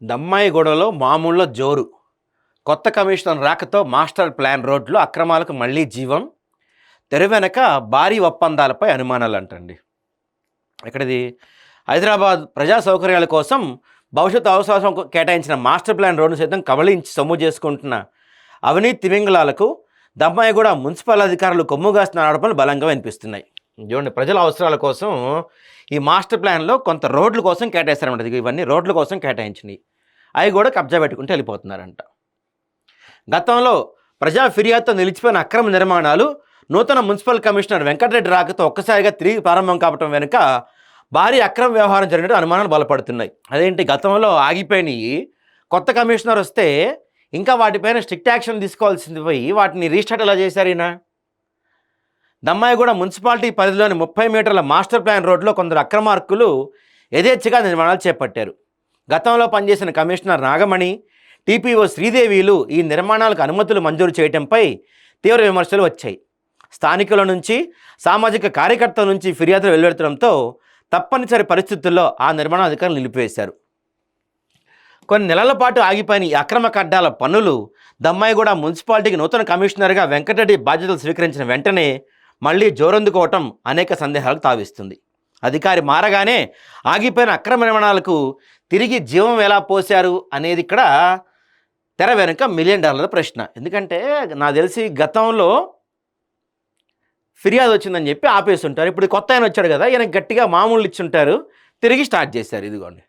దమ్మాయిగూడలో మామూళ్ళో జోరు. కొత్త కమిషనర్ రాకతో మాస్టర్ ప్లాన్ రోడ్లు అక్రమాలకు మళ్లీ జీవం. తెరవెనక భారీ ఒప్పందాలపై అనుమానాలంటండి. ఇక్కడిది హైదరాబాద్ ప్రజా సౌకర్యాల కోసం భవిష్యత్తు అవసరం కేటాయించిన మాస్టర్ ప్లాన్ రోడ్డు సైతం కబళించి సొమ్ము చేసుకుంటున్న అవినీతి తిమింగలాలకు దమ్మాయిగూడ మున్సిపల్ అధికారులు కొమ్ముగాస్తున్న ఆరోపణలు బలంగా వినిపిస్తున్నాయి. చూడండి, ప్రజల అవసరాల కోసం ఈ మాస్టర్ ప్లాన్లో కొంత రోడ్ల కోసం కేటాయిస్తారన్నమాట. ఇవన్నీ రోడ్ల కోసం కేటాయించినవి, అవి కూడా కబ్జా పెట్టుకుంటూ వెళ్ళిపోతున్నారంట. గతంలో ప్రజా ఫిర్యాదుతో నిలిచిపోయిన అక్రమ నిర్మాణాలు నూతన మున్సిపల్ కమిషనర్ వెంకటరెడ్డి రాకతో ఒక్కసారిగా తిరిగి ప్రారంభం కావటం వెనుక భారీ అక్రమ వ్యవహారం జరిగినట్టు అనుమానాలు బలపడుతున్నాయి. అదేంటి, గతంలో ఆగిపోయినాయి, కొత్త కమిషనర్ వస్తే ఇంకా వాటిపైన స్ట్రిక్ట్ యాక్షన్ తీసుకోవాల్సింది పోయి వాటిని రీస్టార్ట్ ఎలా చేశారు ఈయన? దమ్మాయిగూడ మున్సిపాలిటీ పరిధిలోని 30 మీటర్ల మాస్టర్ ప్లాన్ రోడ్లో కొందరు అక్రమార్కులు యథేచ్ఛగా నిర్మాణాలు చేపట్టారు. గతంలో పనిచేసిన కమిషనర్ నాగమణి, టీపీఓ శ్రీదేవిలు ఈ నిర్మాణాలకు అనుమతులు మంజూరు చేయడంపై తీవ్ర విమర్శలు వచ్చాయి. స్థానికుల నుంచి, సామాజిక కార్యకర్తల నుంచి ఫిర్యాదులు వెలువడటంతో తప్పనిసరి పరిస్థితుల్లో ఆ నిర్మాణ అధికారులు నిలిపివేశారు. కొన్ని నెలల పాటు ఆగిపోయిన ఈ అక్రమ కడ్డాల పనులు దమ్మాయిగూడ మున్సిపాలిటీకి నూతన కమిషనర్గా వెంకటరెడ్డి బాధ్యతలు స్వీకరించిన వెంటనే మళ్లీ జోరందుకోవటం అనేక సందేహాలకు తావిస్తుంది. అధికారి మారగానే ఆగిపోయిన అక్రమ నిర్మాణాలకు తిరిగి జీవం ఎలా పోశారు అనేది ఇక్కడ తెర వెనుక $1 మిలియన్ ప్రశ్న. ఎందుకంటే నాకు తెలిసి గతంలో ఫిర్యాదు వచ్చిందని చెప్పి ఆపేస్తుంటారు. ఇప్పుడు కొత్త ఆయన వచ్చాడు కదా, ఈయన గట్టిగా మామూలు ఇచ్చుంటారు, తిరిగి స్టార్ట్ చేశారు. ఇదిగోండి.